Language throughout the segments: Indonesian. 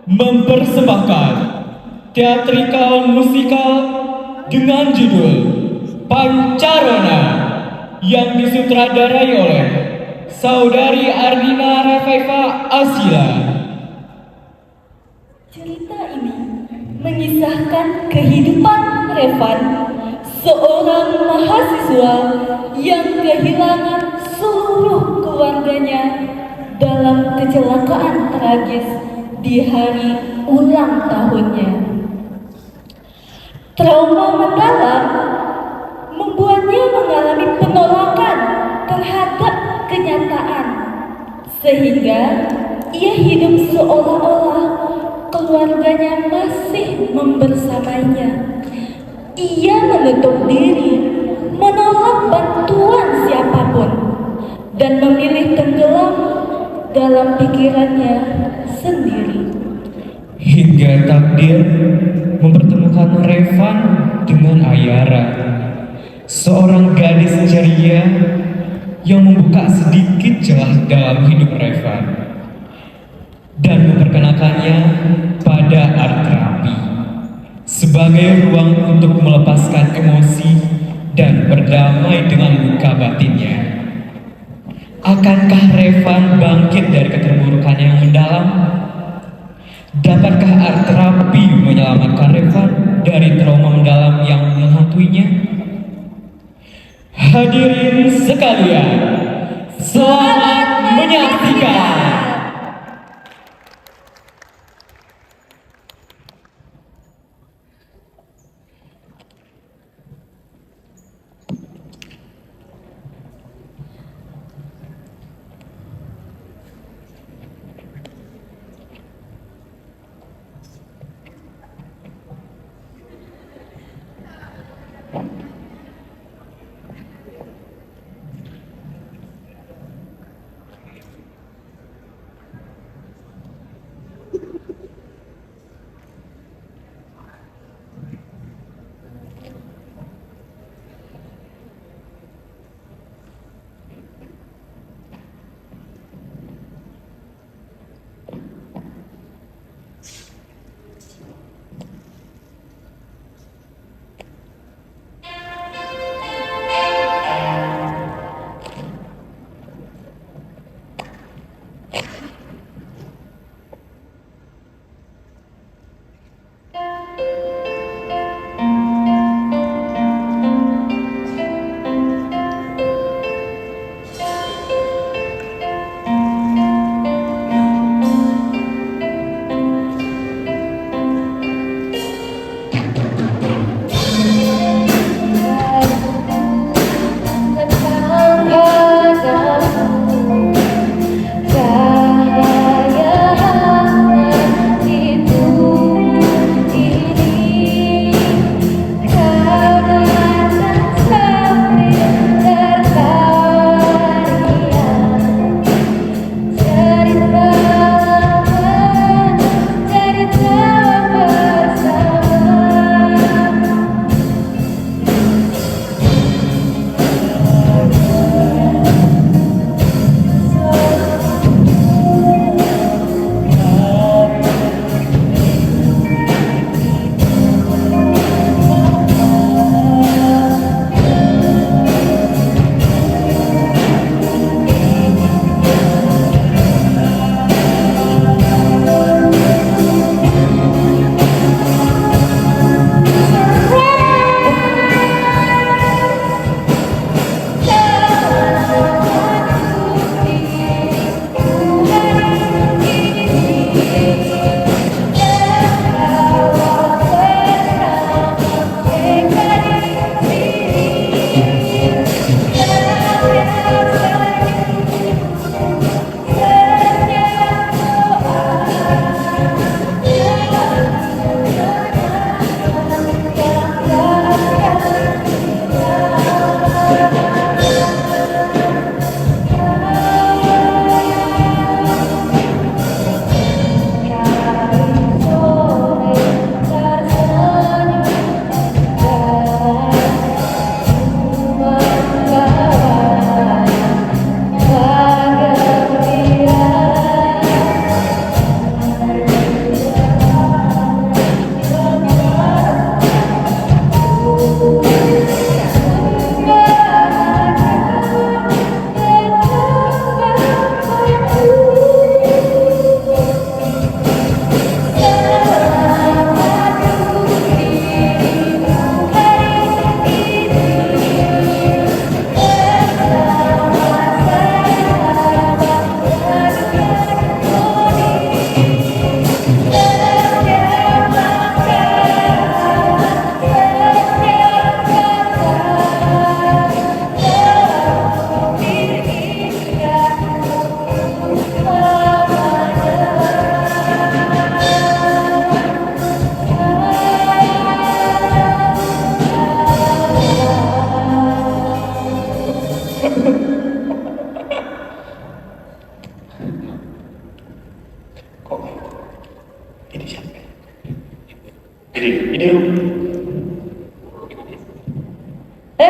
mempersembahkan teatrikal musikal dengan judul Pancarona yang disutradarai oleh Saudari Ardina Rafaifa Asila. Cerita ini mengisahkan kehidupan Revan, seorang mahasiswa yang kehilangan seluruh keluarganya dalam kecelakaan tragis di hari ulang tahunnya. Trauma mendalam membuatnya mengalami penolakan terhadap kenyataan, sehingga ia hidup seolah-olah keluarganya masih membersamainya. Ia menutup diri, menolak bantuan siapapun, dan memilih tenggelam dalam pikirannya sendiri. Hingga takdir mempertemukan Revan dengan Ayara, seorang gadis ceria yang membuka sedikit celah dalam hidup Revan dan memperkenalkannya pada art terapi sebagai ruang untuk melepaskan emosi dan berdamai dengan luka batinnya. Akankah Revan bangkit dari keterburukannya yang mendalam? Dapatkah art terapi menyelamatkan Revan dari trauma mendalam yang menghantuinya? Hadirin sekalian, selamat menyaksikan.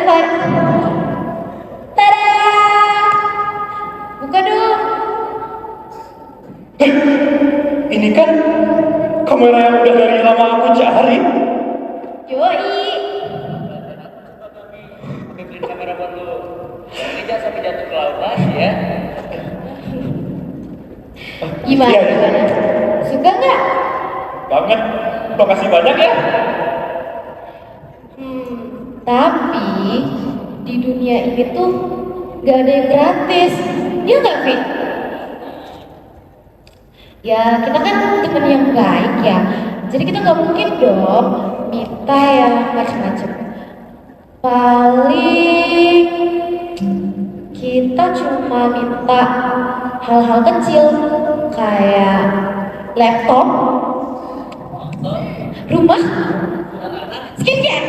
Van. Tada! Buka dong. Ini kan kamera yang udah dari lama aku cari. Yoi. Beli kamera buat lu. Ini jangan sampai jatuh ke laut lagi ya. Gimana? Iya, iya. Suka nggak? Banget. Makasih banyak ya. Tapi di dunia ini tuh gak ada yang gratis. Ya nggak, Vi? Ya kita kan temen yang baik ya. Jadi kita nggak mungkin dong minta yang macam-macam. Paling kita cuma minta hal-hal kecil kayak laptop, rumah, skincare.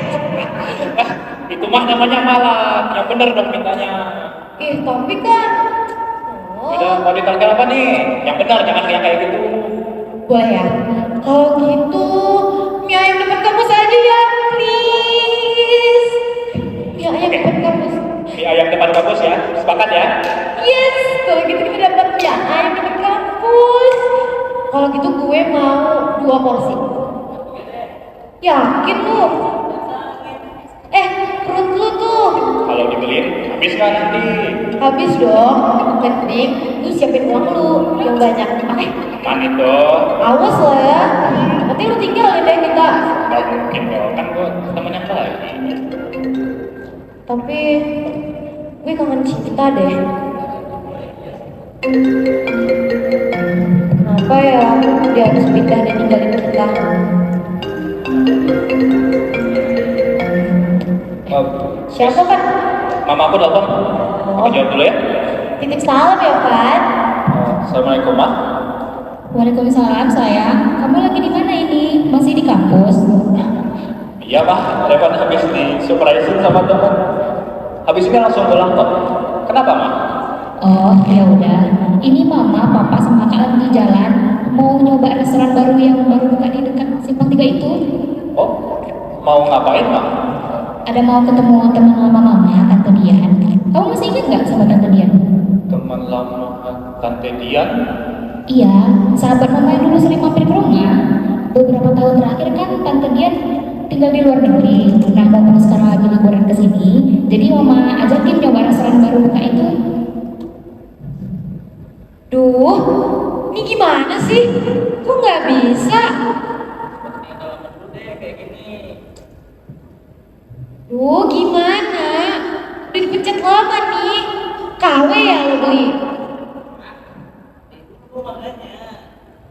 Itu mah namanya malam. Yang bener dong mintanya. Tapi kan Udah mau ditanggal apa nih? Yang benar, jangan yang kayak gitu. boleh ya? Kalau gitu mie ayam depan kampus aja ya, please. Mie ayam depan kampus. Di ayam depan kampus ya. Sepakat ya. Yes, kalau gitu kita dapat mie ayam depan kampus. Kalau gitu gue mau 2 porsi. Yakin lu? Perut lu tuh Kalau dibeliin habis kan nanti. habis dong. Mending lu siapin uang lu yang banyak. Oke? Man itu. Awas lah ya. Nanti lu tinggalin deh kita. Gak mungkin dong. Kan gue temen yang baik. Tapi gue kangen cinta deh. Kenapa ya dia harus pindah dan ninggalin kita? Siapa kan? Mama aku telepon. Aku jawab dulu ya. Titip salam ya kan? Assalamualaikum, Ma. Waalaikumsalam sayang, kamu lagi di mana ini? Masih di kampus? Iya, Ma. Revan habis di surprisein sama teman. Habis ini langsung pulang kok. Kenapa, Ma? Oh ya udah, ini mama, papa sama kakak lagi di jalan mau nyoba restoran baru yang baru buka di dekat Simpang 3 itu. Oh, mau ngapain, Ma? Ada mau ketemu teman lama mama, Tante Dian. Kamu masih ingat nggak sama Tante Dian? Teman lama Tante Dian. Iya, sahabat mama yang dulu sering mampir ke rumah. Beberapa tahun terakhir kan Tante Dian tinggal di luar negeri. Nah, mama sekarang lagi liburan ke sini. Jadi mama ajakin nyoba restoran baru buka itu. Duh, ini gimana sih? Kok nggak bisa? Duh, gimana? Udah dipecat lama nih. KW ya lo beli?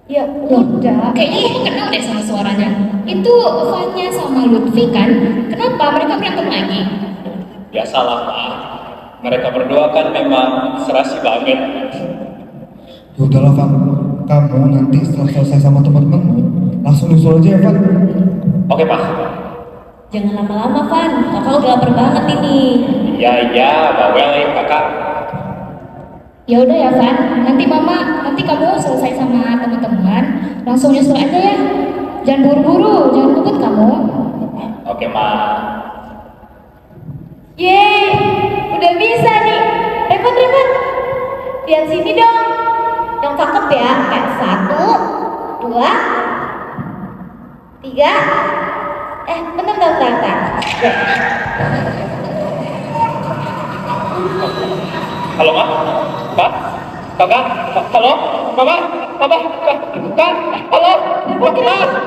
Ya udah. Kayaknya kamu kenal deh sama suaranya. Itu Fanya sama Lutfi kan? Kenapa mereka berantem lagi? Biasalah, Ma. Mereka berdua kan memang serasi banget. Ya udahlah Van, kamu nanti setelah selesai sama teman-temanmu langsung nyusul aja ya Van. Oke, Ma. Jangan lama-lama, Van. Kakak udah lapar banget ini. Iya, bawel ya kakak. Ya udah ya Van, nanti kamu selesai sama teman-teman, langsung nyusul aja ya. Jangan buru-buru, jangan ngebut kamu. Oke, Ma. Yeay, udah bisa nih. Repot. Lihat sini dong. Yang cakep ya. Kayak 1, 2, 3. Bentar. Halo, Ma. Pak? Kakak? Halo? Mama? Papa? Kak? Halo? Kak?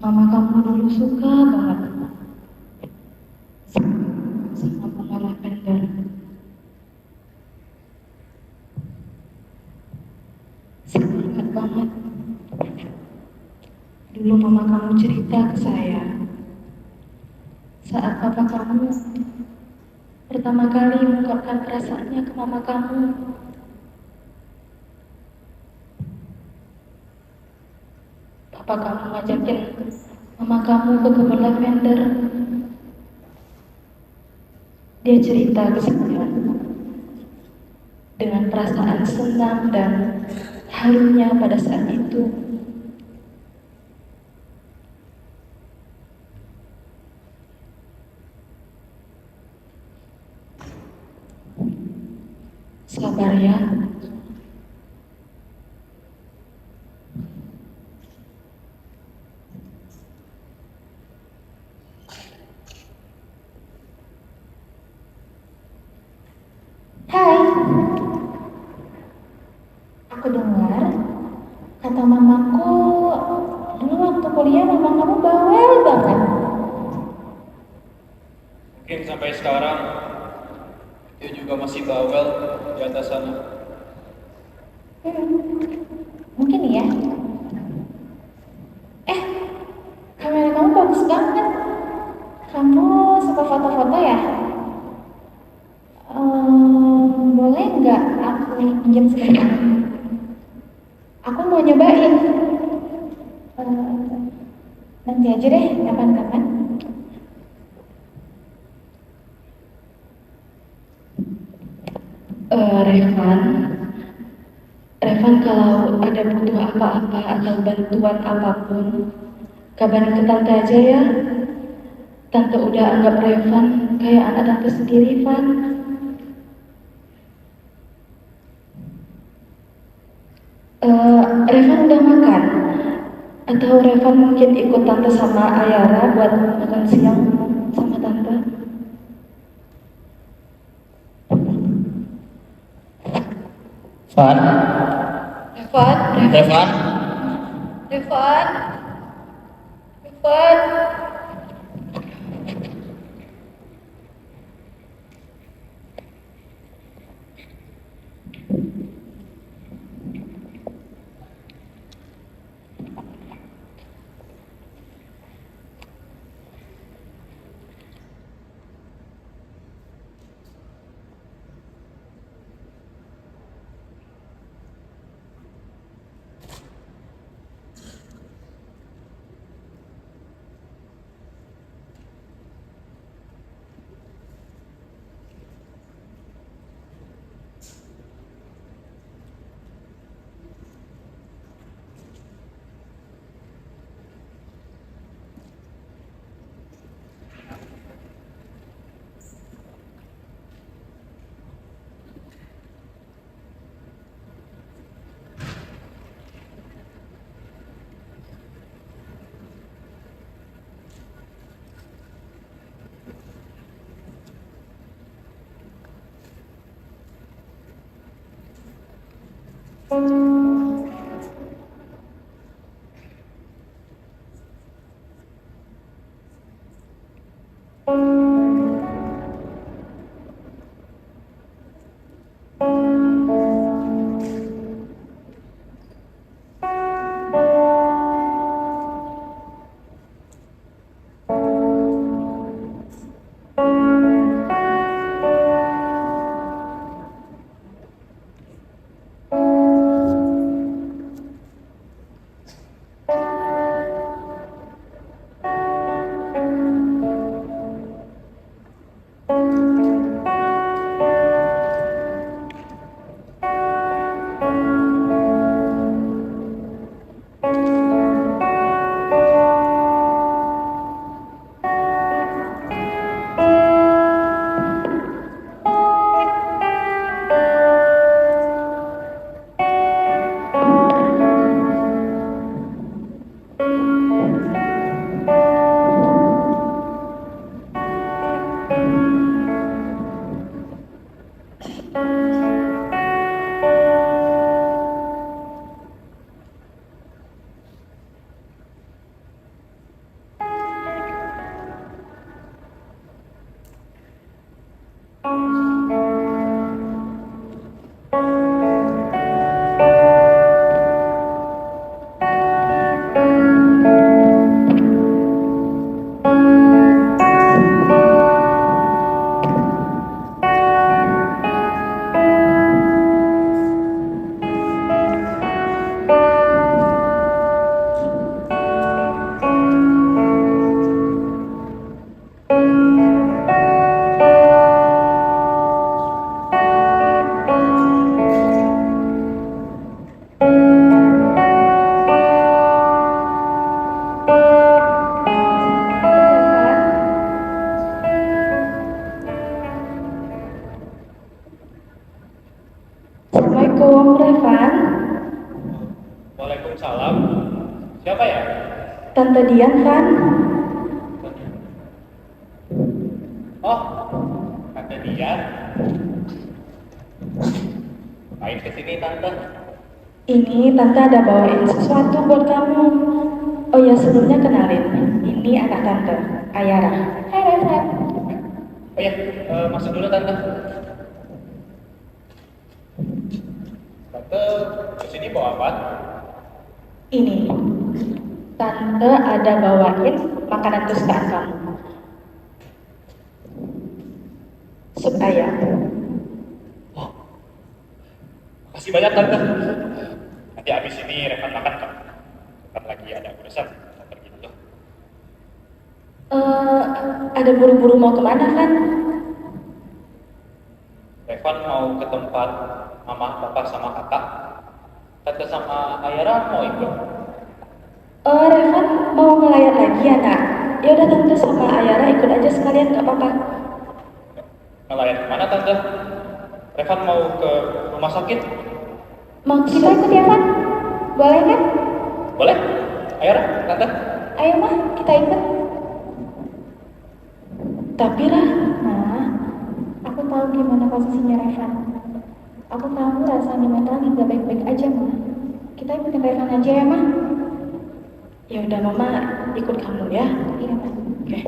Mama kamu dulu suka banget sama bunga lavender. Saya ingat banget dulu mama kamu cerita ke saya saat papa kamu pertama kali mengungkapkan perasaannya ke mama kamu. Papa kamu ngajakin mama kamu ke kebun lavender. Dia cerita ke saya dengan perasaan senang dan harunya pada saat itu. Sabar ya. Hai, aku dengar kata mamaku dulu waktu kuliah mama kamu bawel banget. Mungkin sampai sekarang dia juga masih bawel di atas sana. Mungkin ya. Kamera kamu bagus banget. Kamu suka foto-foto ya? Boleh nggak aku pinjam sebentar? Aku mau nyobain. Nanti aja deh, kapan-kapan. Revan kalau ada butuh apa-apa atau bantuan apapun, kabarin ke tante aja ya. Tante udah anggap Revan kayak anak tante sendiri, Van. Revan udah makan? Atau Revan mungkin ikut tante sama Ayara buat makan siang sama tante? Van, Revan, Revan, Revan, Revan. Dian kan? Oh, Tante Dian. Main ke sini Tante. Ini Tante ada bawain sesuatu buat kamu. Oh ya, sebelumnya kenalin. Ini anak Tante, Ayara. Hai Reva. Oh ya, masuk dulu Tante. Tante kesini bawa apa? Ini, Tante ada bawain makanan kesukaan kamu. Sup ayam. Makasih banyak Tante. Nanti habis ini Revan makan kok. Bentar lagi ada urusan. Kita pergi dulu. Ada buru-buru mau kemana kan? Revan mau ke tempat mama, papa, sama kakak. Tante sama Ayara mau ikut. Revan mau ngelayat lagi ya nak? Ya udah Tante sama Ayara ikut aja sekalian, gak apa-apa. Ngelayat kemana Tante? Revan mau ke rumah sakit. Mau kita ikut ya Van? Boleh kan? Boleh? Ayara, Tante. Ayo mah, kita ikut. Tapi Rah, Aku tahu gimana posisinya Revan. Aku tahu rasanya mental nggak baik-baik aja, Ma. Kita ikutin Revan aja ya, Ma. ya udah Mama ikut kamu ya. Iya, Ma. Oke.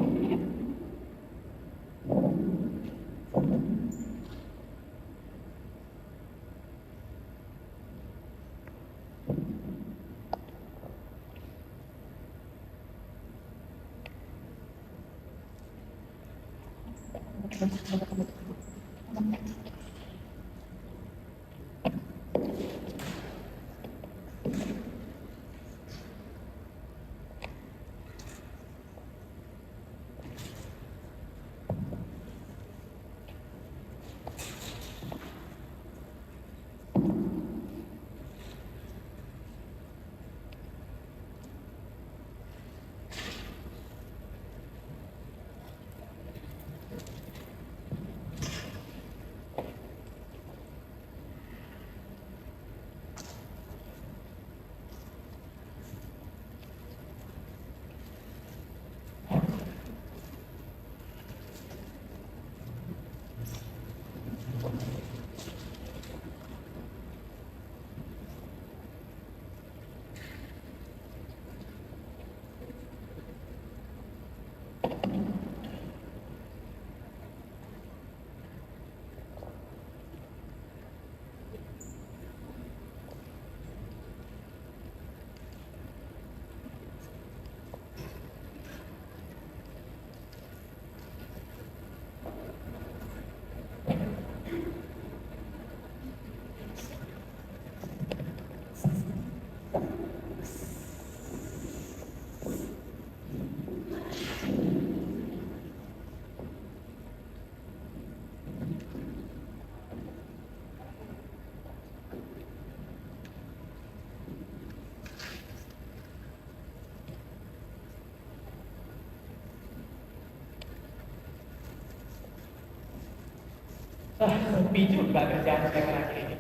Sepi juga kerjaan saya akhir ini.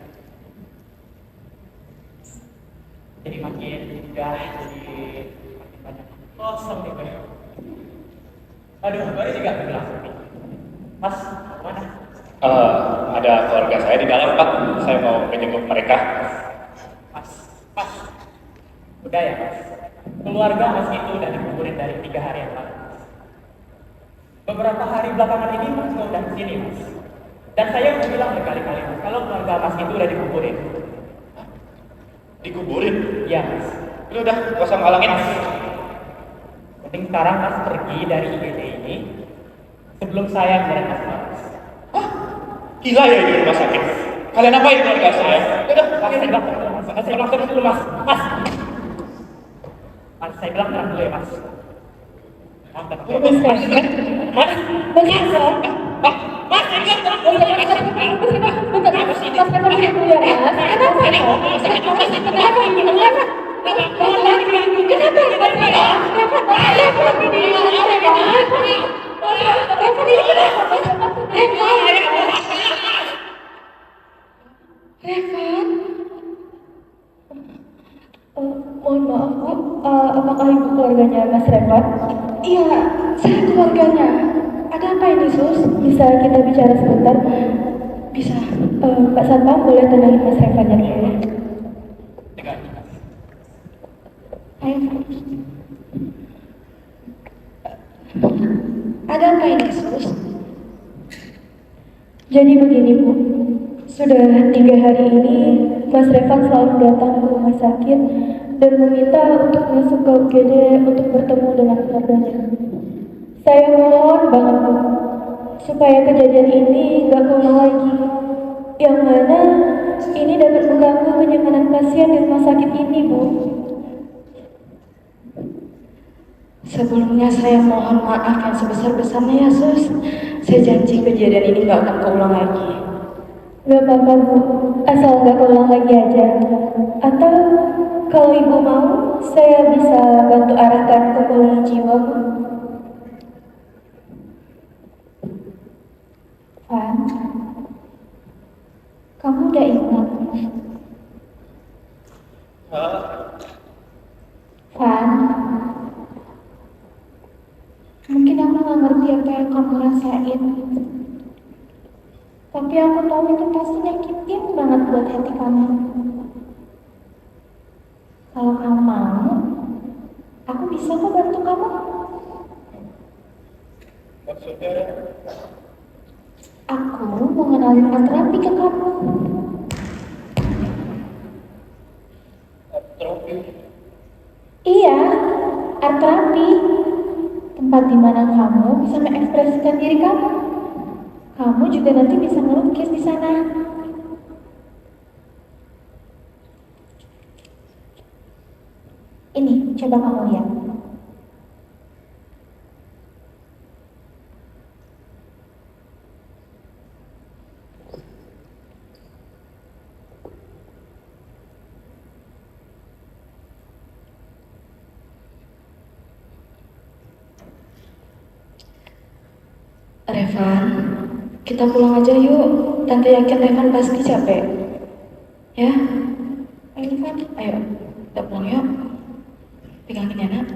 Jadi makin mudah, jadi makin banyak kosong nih Pak. Aduh, baru juga bilang sepi. Mas, mana? Ada keluarga saya di dalam Pak. Saya mau menjenguk mereka. Mas. Udah ya Mas. Keluarga Mas itu udah dikuburin dari 3 hari yang lalu. Beberapa hari belakangan ini Mas juga udah kesini Mas. Dan saya udah bilang berkali-kali Mas, kalau keluarga Mas itu udah dikuburin. Dikuburin? Iya Mas. Lu udah gak usah ngalangin. Penting sekarang Mas pergi dari IGD ini sebelum saya melihat Mas. Hah? Gila ya ini rumah sakit. Kalian apain keluarga saya? Udah, Mas, saya bilang terang dulu Mas. Saya bilang terang dulu Mas. Mas, saya bilang terang dulu ya Mas. Mas, saya bilang terang Mohon maaf Bu, apakah ibu keluarganya Mas Revan? iya, saya keluarganya. Ada apa ini, Sus? Bisa kita bicara sebentar? Bisa. Pak Satpam boleh tenangin Mas Revannya dulu ya? Dengar. Ayo. Ada apa ini, Sus? Jadi begini, Bu. Sudah 3 hari ini, Mas Revan selalu datang ke rumah sakit dan meminta untuk masuk ke UGD untuk bertemu dengan keluarganya. Saya mohon banget, Bu, supaya kejadian ini gak keulang lagi. Yang mana ini dapat mengganggu kenyamanan pasien di rumah sakit ini, Bu. Sebelumnya saya mohon maaf yang sebesar-besarnya ya, Sus. Saya janji kejadian ini gak akan keulang lagi. Gak apa-apa, Bu, asal gak keulang lagi aja. Atau kalau Ibu mau, saya bisa bantu arahkan ke poli jiwa, Bu. Van, kamu udah ingat? Van, mungkin aku gak ngerti apa yang kamu rasain. Tapi aku tahu itu pasti nyakitin banget buat hati kamu. Kalau kamu mau, aku bisa kok bantu kamu. Maksudnya Aku mau ngenalin art terapi ke kamu. terapi. Iya, art terapi. Tempat di mana kamu bisa mengekspresikan diri kamu. Kamu juga nanti bisa melukis di sana. Ini, coba kamu lihat. Revan, kita pulang aja yuk. Tante yakin Revan pasti capek. Ya? Ayo Revan, ayo. Kita pulang yuk. Pegangin ya, Nak.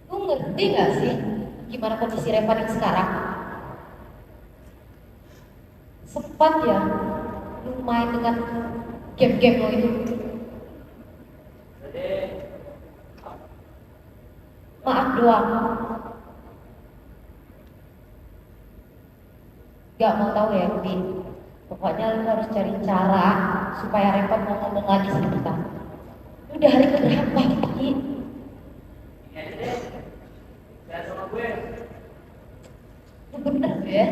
Lu ngerti gak sih gimana kondisi Revan yang sekarang? Sempat ya lu main dengan game-game lo itu. Maaf doang. Gak mau tahu ya, Bi. Pokoknya lu harus cari cara supaya Reva mau ngomong lagi sama kita. Lu udah hari keberapa, Bi? Lu bener ya?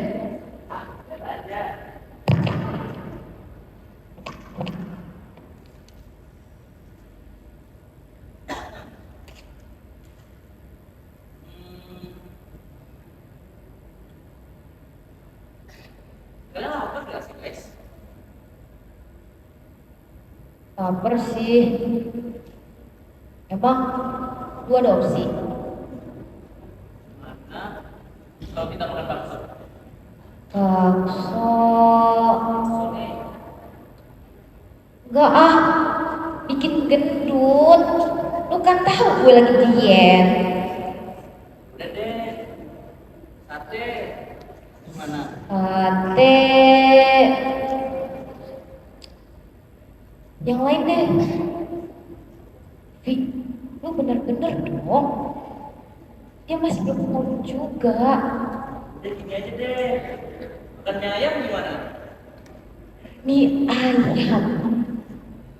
Kalian lapar gak sih guys? Lapar sih. Emang lu ada opsi? Mana? Kalau kita makan bakso. Bakso. Sore. Enggak ah, bikin gendut. Lu kan tahu gue lagi diet. Udah deh. Sate. Gimana? Sate. Yang lain deh. Vi, lu bener-bener dong. Dia masih belum ngomong juga. Udah gini aja deh. Makan mie ayam gimana? Mie ayam.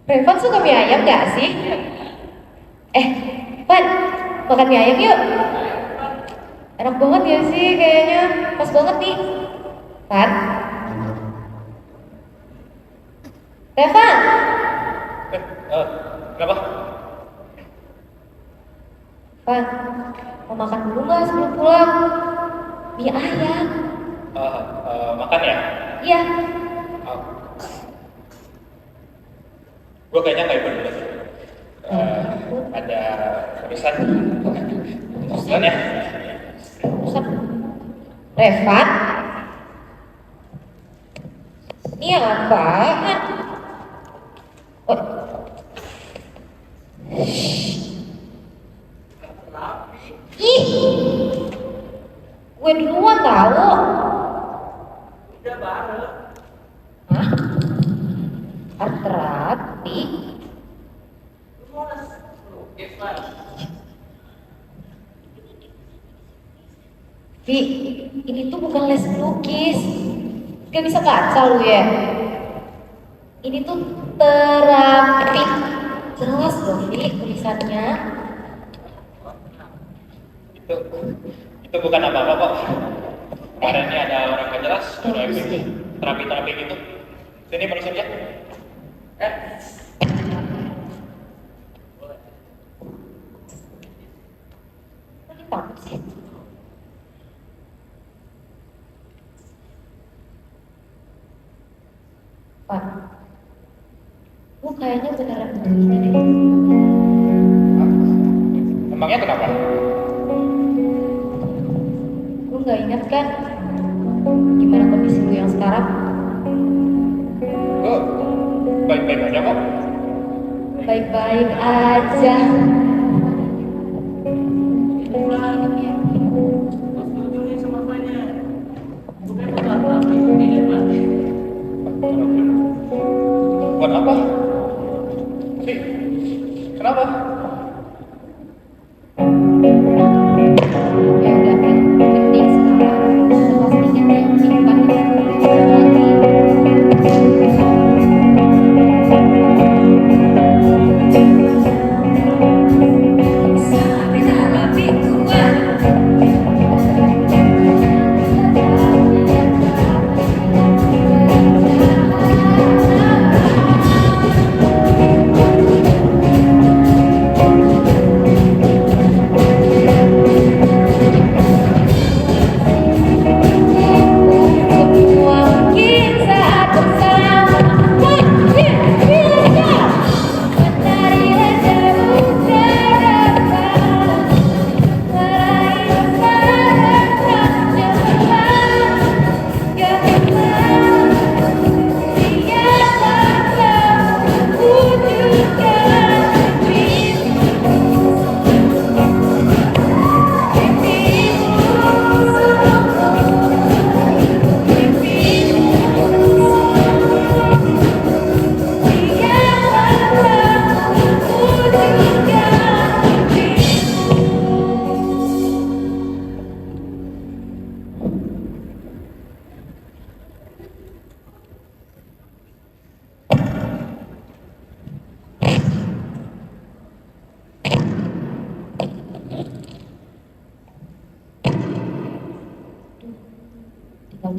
Revan suka mie ayam gak sih? Van, makan mie ayam yuk. Enak banget ya sih kayaknya. Pas banget nih. Van? Revan? Kenapa? Van, mau makan dulu gak sebelum pulang? Mie ayam. Makan ya? Iya. Gue kayaknya nggak ikut dulu sih. Ada urusan. Urusan ya? Urusan. Revan? Ini apaan? Oh. Ih, gue duluan tau. Udah bareng. Hah? Arterapi? Vi, ini tuh bukan les melukis. Gak bisa kacau lu ya. Ini tuh terapi. Jelas dong, Vi, tulisannya. Itu bukan apa-apa kok. Kemarin ini ada orang gak jelas, udah ikut terapi-terapi gitu. Sini manusia ya. Tadi takut sih. Pak, lu kayaknya beneran begini deh. Emangnya kenapa? Lu gak ingat kan gimana kondisi lu yang sekarang? Gue baik-baik aja kok. Baik-baik aja. Buat apa? Sih, kenapa? Ya udah kan, penting sekarang lepas tiket yang simpan lagi.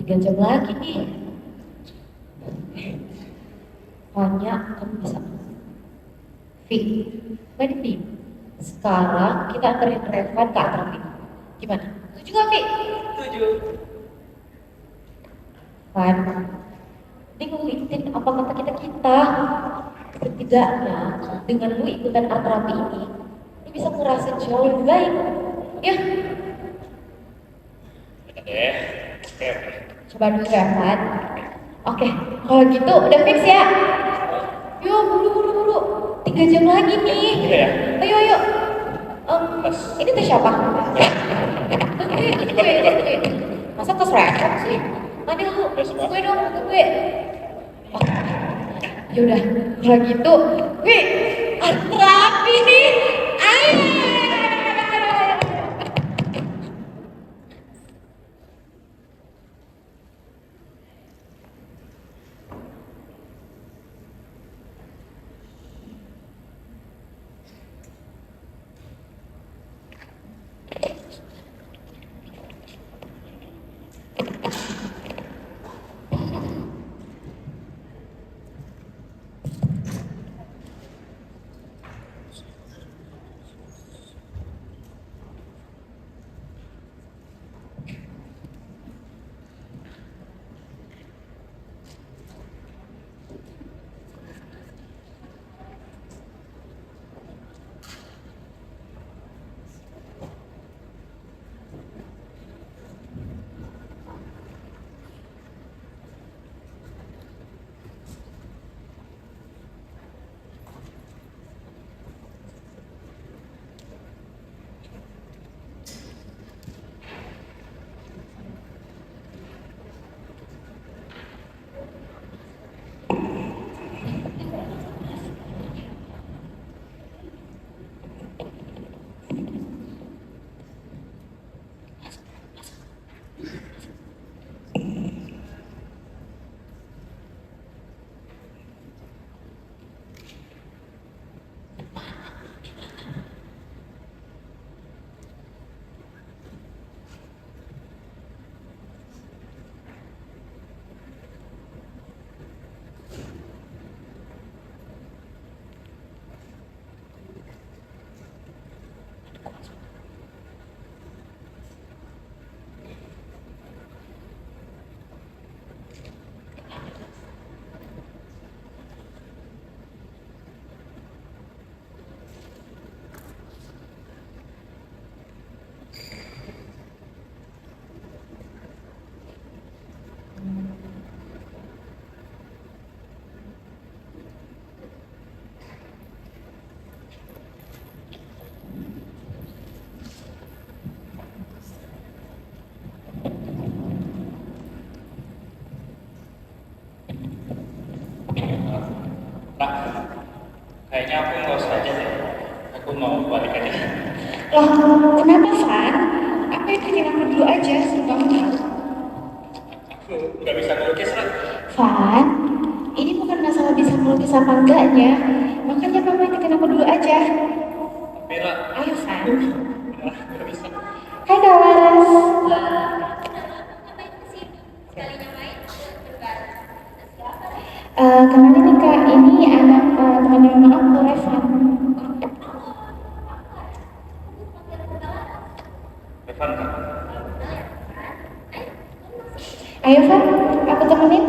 3 jam lagi nih. Hanya kamu bisa. Vi, Vi. Sekarang kita anterin Revan ke atrapi. Gimana? Setuju gak, Vi? Setuju. Van, ini lu ikutin apa kata kita. Setidaknya dengan lu ikutan art terapi ini, lu bisa ngerasa jauh lebih baik. Ya, Udah deh. Oke. coba dulu ya, Van. Oke, kalau gitu udah fix ya. Yuk, buru. 3 jam lagi nih. Iya ya. Ayo. Ini tuh siapa? Gue. Masa tos Revan sih? Mana lu? Gue dong, gue. Oh. Yaudah, kalau gitu, wih, rapi nih. Ayo. Pak, kayaknya aku nggak usah aja deh. Aku mau balik aja. Loh, kenapa, Van? Apa yang bikin aku dulu aja, seru banget kan? Aku nggak bisa ngelukis, Rat. Van, ini bukan masalah bisa melukis apa enggaknya. Makanya kamu ikutin aku dulu aja. Tapi, Rat, Ayo, Van. nggak bisa. Hai, Kak Laras. Kenalin nih Kak, ini anak temannya mama aku, Revan. Revan, Kak. Ayo Van, aku temenin.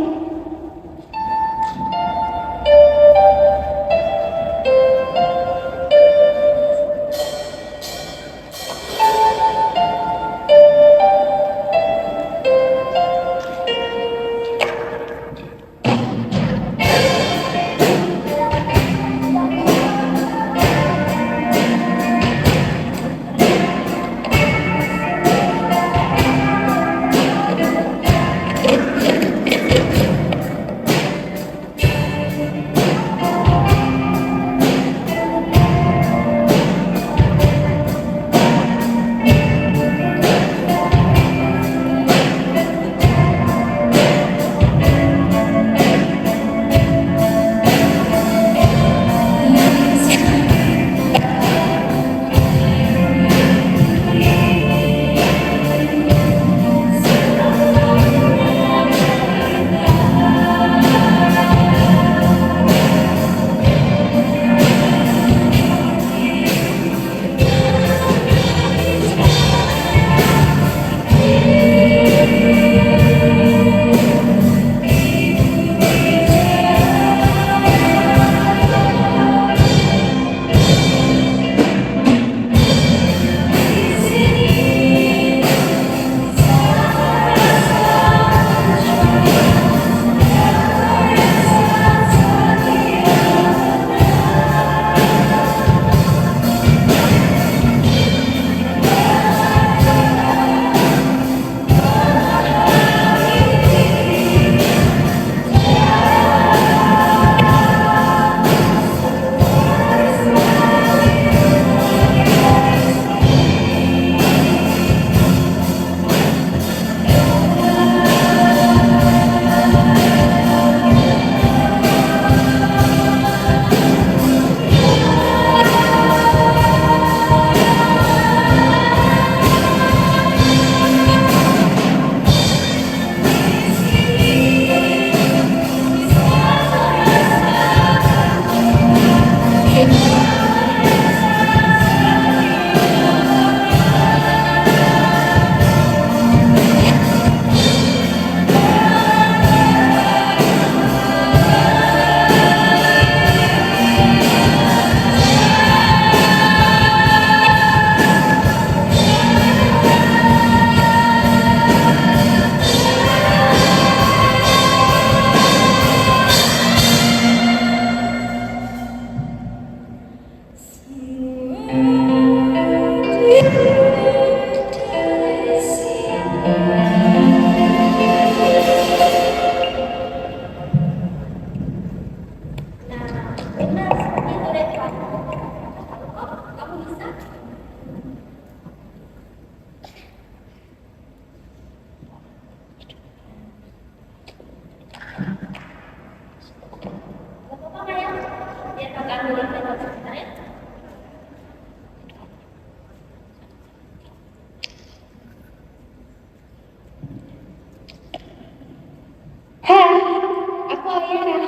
Kak Yara.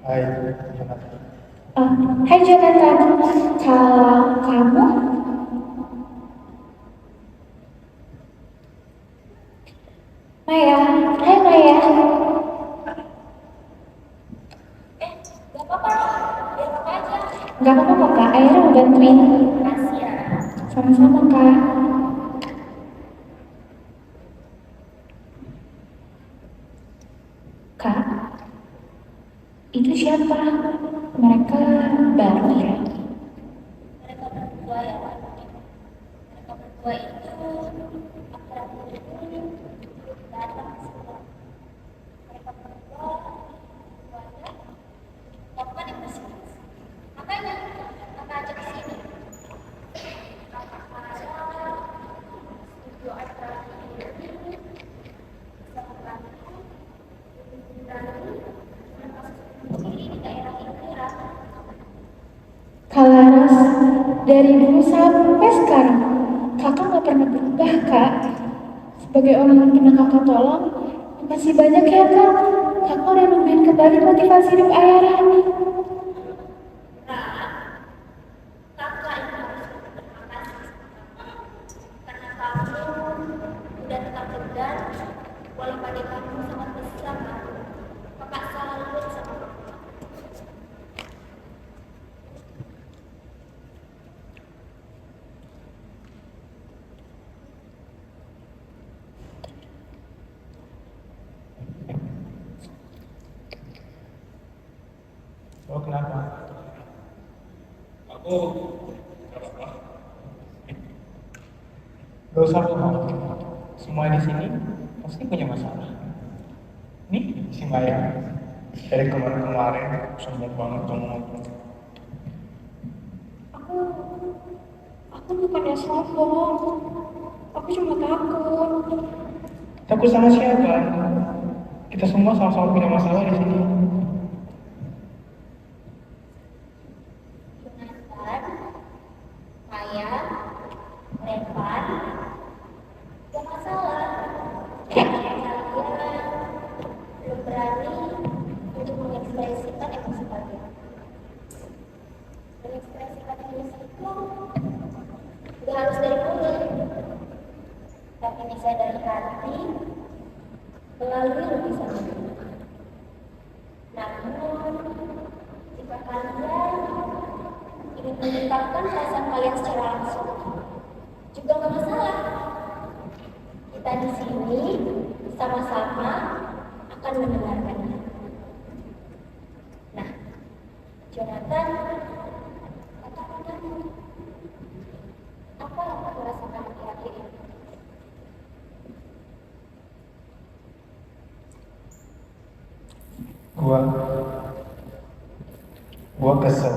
Hai, Jonathan. Hai Jonathan, kalau kamu? Maya, hai Maya. Gak apa-apa kok Kak, Aira mau bantuin. Makasih ya. Sama-sama Kak. Kak, itu siapa? Mereka baru ya? Mereka berdua ya, Wan. Mereka berdua itu akrab dulu, datang ke sini. Mereka berdua keluarga, melakukan investasi. Makanya kakak ajak ke sini. Kakak ada studio akrab ini bisa membantu sendiri di daerah Indira. Kak Laras, dari dulu sampai sekarang, kakak gak pernah berubah kak. Sebagai orang yang pernah kakak tolong, makasih banyak ya kak. Kakak udah nemuin kembali motivasi hidup Ayara. Kakak yang harus berterima kasih karena kamu udah tetap tegar walaupun pada kamu sangat besar. Kakak selalu sama kamu. Oh kenapa? Aku nggak apa-apa. Gak usah bohong. Semua di sini pasti punya masalah. Nih si Maya. Dari kemarin-kemarin sombong banget kamu ngomong. Aku bukannya sombong. Aku cuma takut. Takut sama siapa? Kita semua sama-sama punya masalah di sini. Jonathan, Maya, Revan, gak masalah. Kalian belum berani untuk mengekspresikan emosi kalian. Mengekspresikan emosi itu gak harus dari mulut, tapi bisa dari hati melalui lukisan. Namun, jika kalian ingin mengungkapkan perasaan kalian secara langsung, juga nggak masalah. Kita di sini sama-sama akan mendengarkannya. Nah, Jonathan, katakan kamu, apa yang kamu rasakan akhir-akhir ini? Gua kesel.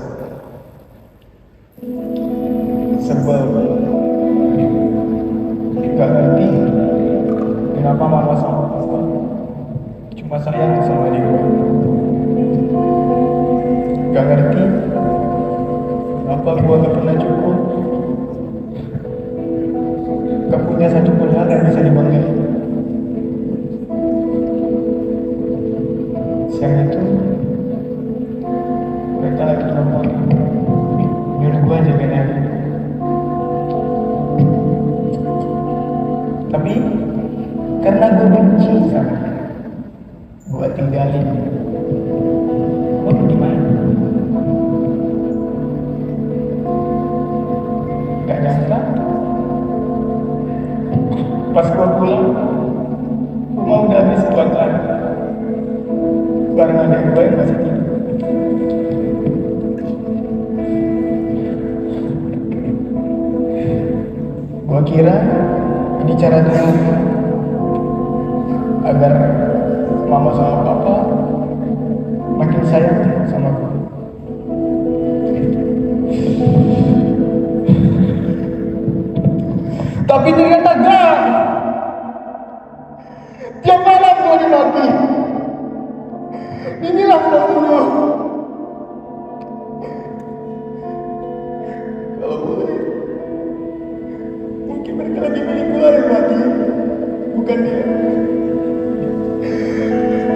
Sebel. Gak ngerti kenapa mama sama papa cuma sayang sama dia. Gak ngerti kenapa gua gak pernah cukup. Gak punya satu pun hal yang bisa dibanggain. Siang itu mereka lagi nonton, nyuruh gue jagain Evi. Tapi karena gue benci sama dia, gue tinggalin. Lo pergi mana? Gak nyangka pas gue pulang, rumah udah habis kebakaran. Barang adik gue yang masih tidur. Gua kira ini cara Tuhan agar mama sama papa makin sayang sama gue. Tapi ternyata enggak. Tiap malam gue dimaki. Inilah pembunuh. Kalau boleh, mungkin mereka lebih milih gue yang mati. bukan dia.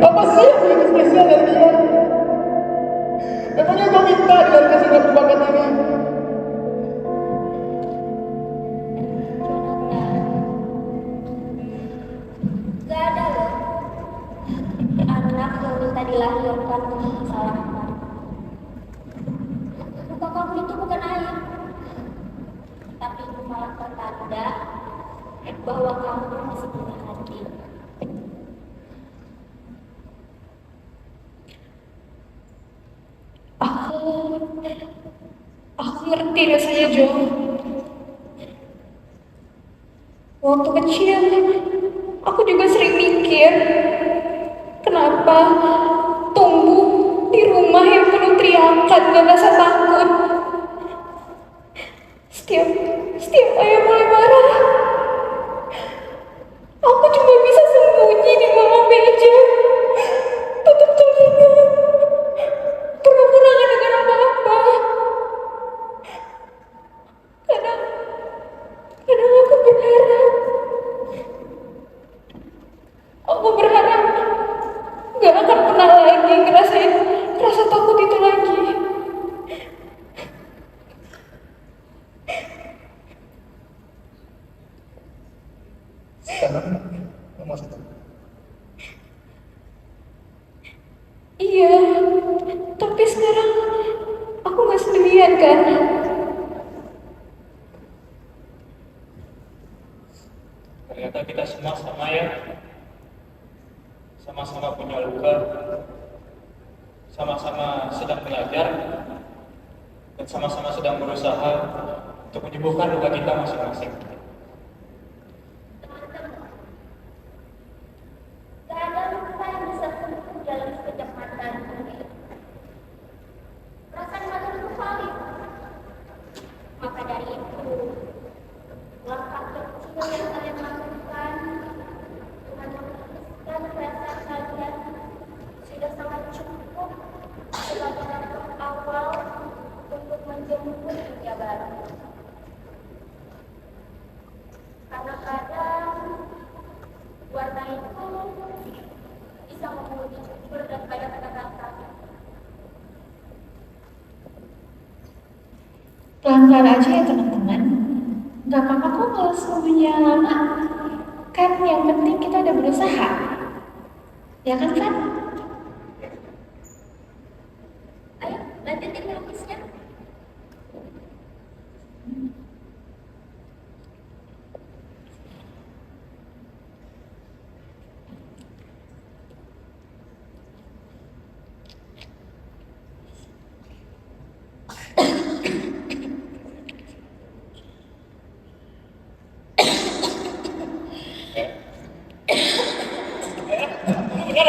Apa sih yang begitu spesial dari dia? Memangnya gue minta dengan kasih kamu bakat ini? Gak ada loh anak yang minta dilahirkan untuk disalahkan. Luka kamu itu bukan air, tapi itu malah pertanda bahwa kamu masih punya hati. Aku ngerti rasanya, Jo. Waktu kecil, aku juga sering mikir, kenapa tumbuh di rumah yang penuh teriakan dan rasa takut. Setiap ayah mulai marah, aku cuma bisa sembunyi di bawah meja, tutup telinga, pura-pura gak dengar apa-apa. Kadang aku berharap gak akan pernah lagi ngerasain rasa takut itu lagi. Sekarang lo masih takut. Iya, tapi sekarang aku gak sendirian kan. Ternyata kita semua sama ya. Sama-sama punya luka. Sama-sama sedang belajar. Dan sama-sama sedang berusaha untuk menyembuhkan luka kita masing-masing. Gak ada luka yang bisa sembuh dalam sekejap mata dunia. Perasaan manusia itu valid. Maka dari itu, langkah kecil yang kalian lakukan dengan memutuskan perasaan kalian sudah sangat cukup sebagai langkah awal untuk menjemput dunia baru. Karena kadang warna itu bisa menguji jujur dan pada kata-kata. Pelan-pelan aja ya teman-teman. Gak apa-apa kok kalau sembunyinya lama. Kan yang penting kita udah berusaha. Ya kan, Van? Ayo, lanjutin melukisnya. Benar,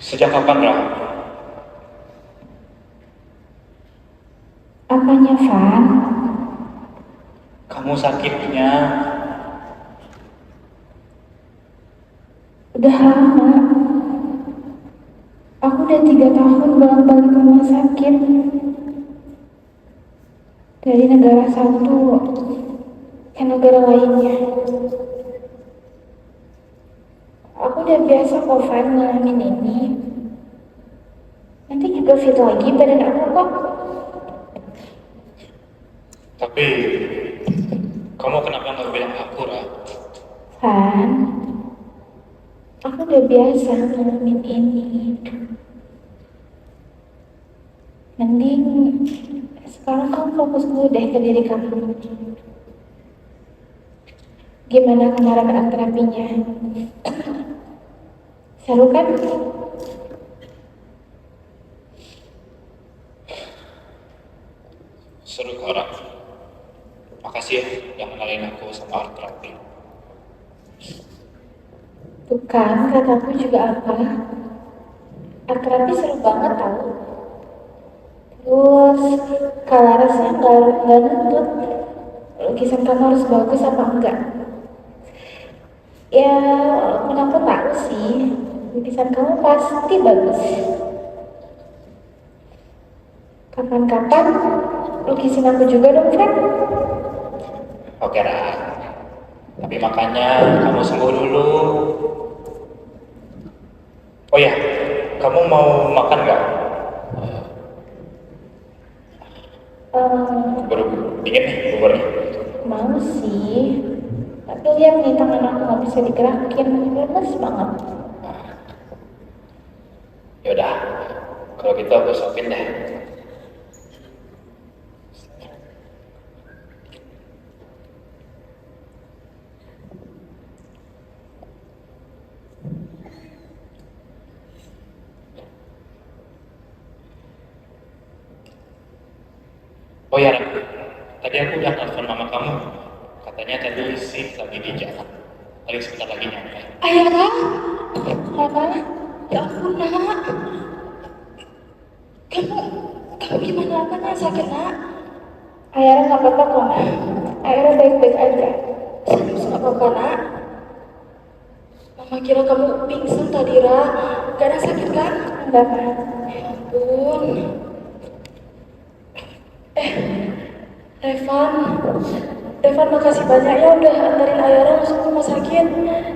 Sejak kapan, Ra? Apanya, Van? Kamu sakitnya? Udah lama. Aku udah 3 tahun bolak-balik ke rumah sakit. Dari negara satu ke negara lainnya. Aku udah biasa kok, Van, ngalamin ini. Nanti juga fit lagi badan aku kok. Tapi kamu kenapa nggak bilang aku, Ra? Van, aku udah biasa ngalamin ini. Mending sekarang kamu fokus dulu deh ke diri kamu. Gimana kemarin art terapinya? Seru kan? Seru kok, Ra. Makasih ya yang kenalin aku sama art terapi. Bukan, kataku juga apa? Art terapi seru banget tau. Terus, Kalarasnya nggak nuntut lukisan kamu harus bagus apa enggak. Ya, walaupun aku tahu sih, lukisan kamu pasti bagus. Kapan-kapan lukisin aku juga dong, Fred. Oke, Ra. Tapi makanya kamu sembuh dulu. Oh ya, kamu mau makan nggak? Baru dingin nih buburnya. Mau sih, tapi lihat nih tangan aku nggak bisa digerakin, lemes banget. Yaudah, kalau gitu aku suapin deh. Oh ya, Ra. Tadi aku udah telepon mama kamu. Katanya tadi shift lagi di jalan. Paling sebentar lagi nyampe. Ayara? Apa? Ya ampun, nak. Kamu gimana apanya sakit, nak? Ayara nggak apa-apa kok, Nak. Ayara baik-baik aja. Serius nggak apa-apa, nak? Mama kira kamu pingsan tadi, Ra. Gak ada sakit kan? Enggak, Kak. Ya ampun. Revan makasih banyak ya udah anterin Ayara langsung ke rumah sakit.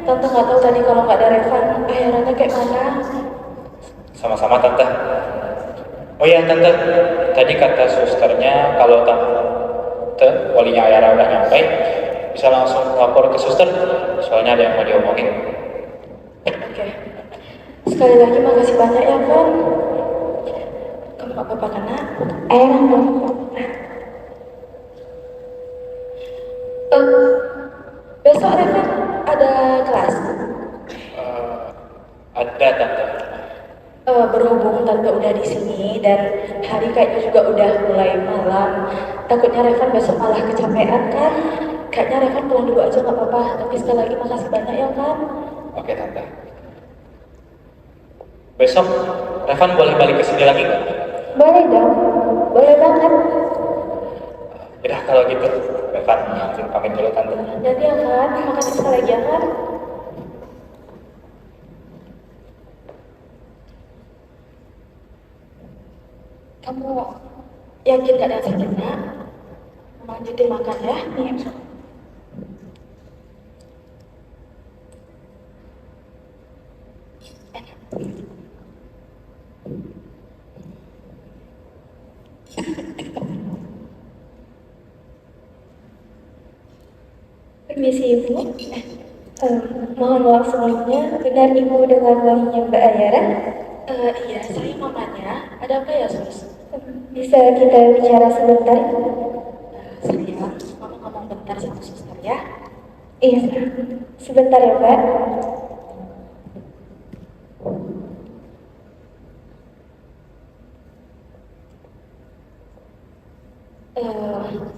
Tante nggak tahu tadi kalau nggak ada Revan, Ayaranya kayak mana. Sama-sama, Tante. Oh iya, Tante. Tadi kata susternya kalau Tante, walinya Ayara udah nyampe, bisa langsung lapor ke suster. Soalnya ada yang mau diomongin. Oke. Sekali lagi makasih banyak ya, Van. Kamu nggak apa-apa kan, nak? Ayara nggak apa-apa. Besok Revan ada kelas. Ada, Tante. Berhubung tante udah di sini dan hari kayaknya juga udah mulai malam, takutnya Revan besok malah kecapean kan. Kayaknya Revan pulang dulu aja nggak apa-apa. Tapi sekali lagi makasih banyak ya, Van. Oke, Tante. Besok, Revan boleh balik ke sini lagi nggak? Boleh dong, boleh banget. Udah, kalau gitu, Revan langsung pamit dulu, Tante. Jadi ya, Van. Makasih sekali lagi ya, Van. Kamu yakin gak ada yang sakit, nak? Mama lanjutin makan ya. Iya. Permisi Ibu. Mohon maaf sebelumnya, benar Ibu dengan walinya Mbak Ayara? Iya, saya mamanya. Ada apa ya, Sus? Bisa kita bicara sebentar? Sayang, mama ngomong bentar sama suster ya. Iya, sebentar ya Mbak.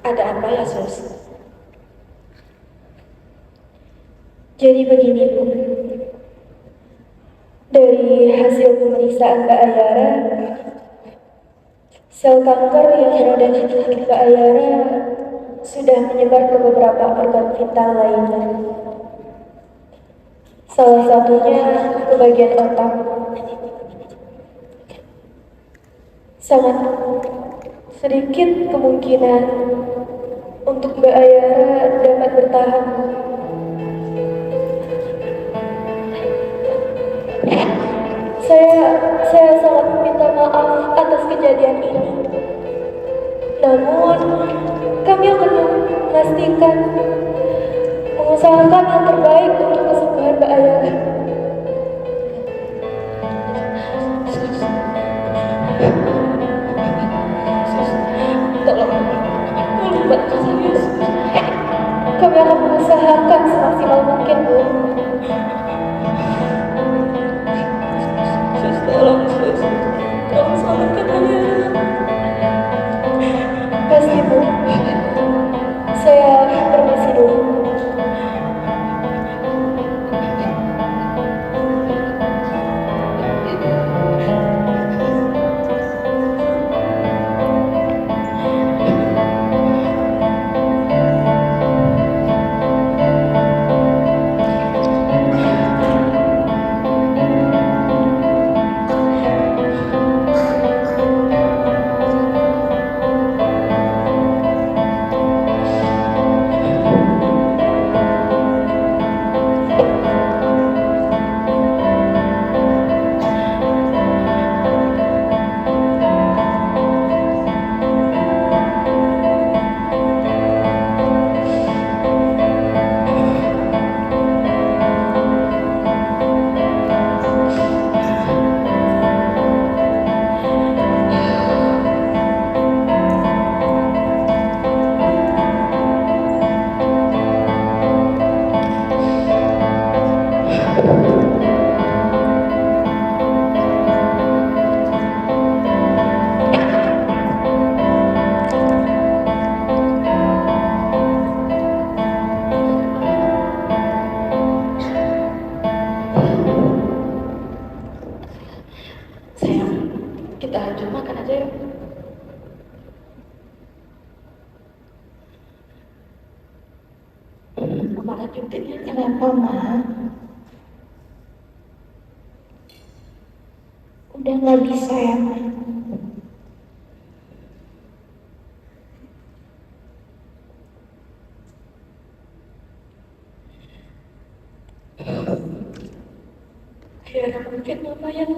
Ada apa ya, Sus? Jadi begini Bu, dari dari hasil pemeriksaan Mbak Ayara, sel kanker yang berada di tubuh Mbak Ayara sudah menyebar ke beberapa organ vital lainnya. Salah satunya ke bagian otak. Sangat sedikit kemungkinan untuk Mbak Ayara dapat bertahan. Saya sangat meminta maaf atas kejadian ini. Namun, kami akan memastikan mengusahakan yang terbaik untuk kesembuhan Mbak Ayara. Tolong bantu saya. Kami akan mengusahakan semaksimal mungkin, Bu. Tolong selamatkan Ayara. Pasti, Bu. Saya permisi dulu. Kita lanjut makan aja ya. Mama lanjutin ya. Kenapa, Ma? Udah nggak bisa ya, Ma? Ayara mungkin Mama yang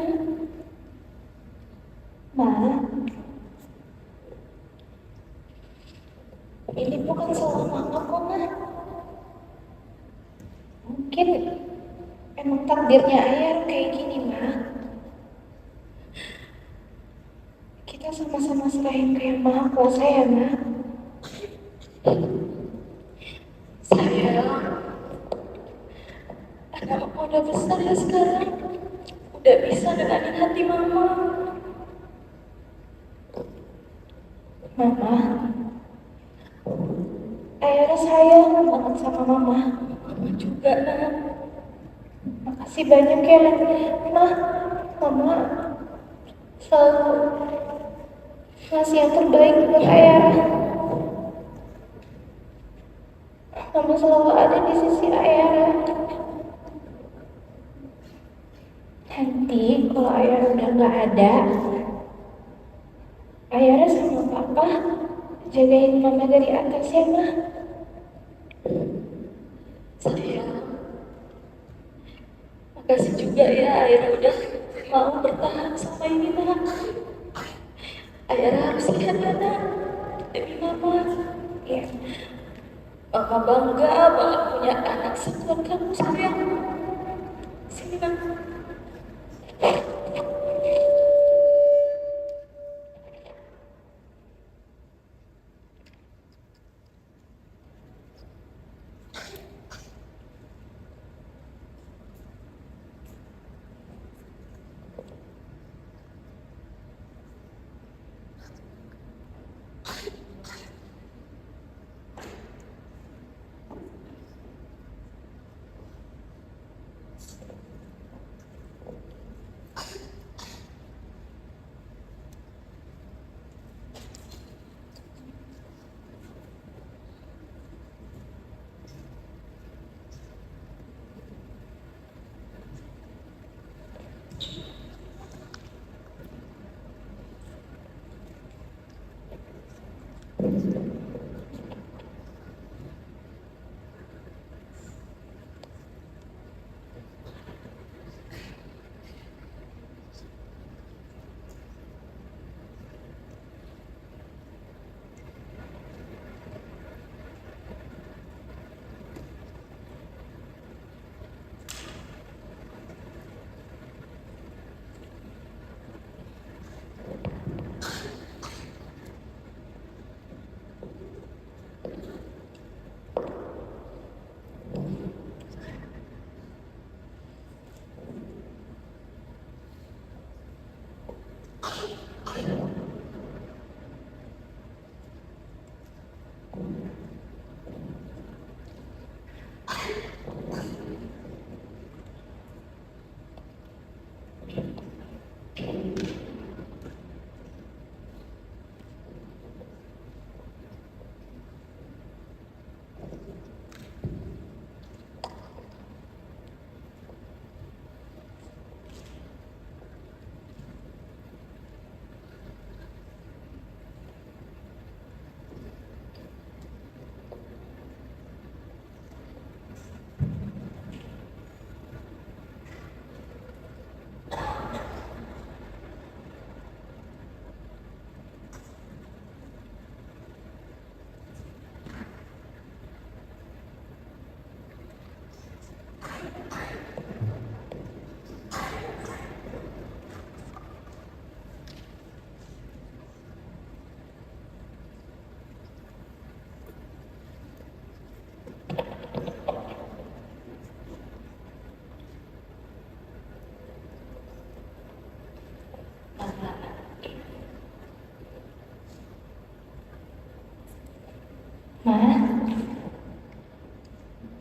Ma, ini bukan salah Mama kok, Ma. Mungkin emang takdirnya Ayar kayak gini, Ma. Kita sama-sama serahin ke Yang Maha Kuasa ya, Ma. Sayang, anak Mama udah besar ya sekarang. Udah bisa dengerin hati Mama. Mama, Ayara sayang banget sama Mama. Mama juga, Nak. Makasih banyak ya, Ma. Mama selalu ngasih yang terbaik buat Ayara. Mama selalu ada di sisi Ayara. Nanti kalau Ayara udah nggak ada, Ayara sama Papa jagain Mama dari atas ya, Ma. Sayang, makasih juga ya Ayara udah mau bertahan sama ini, Nak. Ayara harus lihat ya, Nak. Demi Mama. Ya, Mama bangga banget punya anak sekuat kamu, sayang. Sini, Nak. Ma,